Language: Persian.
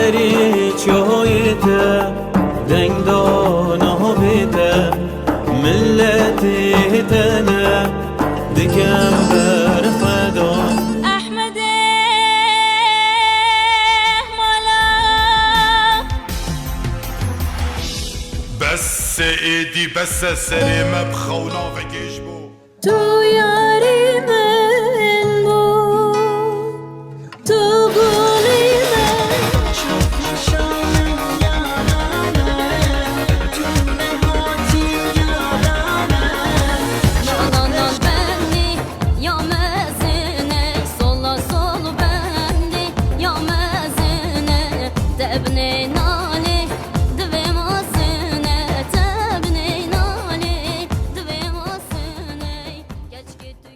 دری چویت دنگ دانا بیت ملتی تنه دکم بر خدا احمد مالا بس ايدي بس سلامة بخونا وجيش بو تو یاری من بود تو گلی من شد نشانم یارانم تو نهاتی یارانم جانانان بندی یا مزنه sola sol bendi ya mezene debne na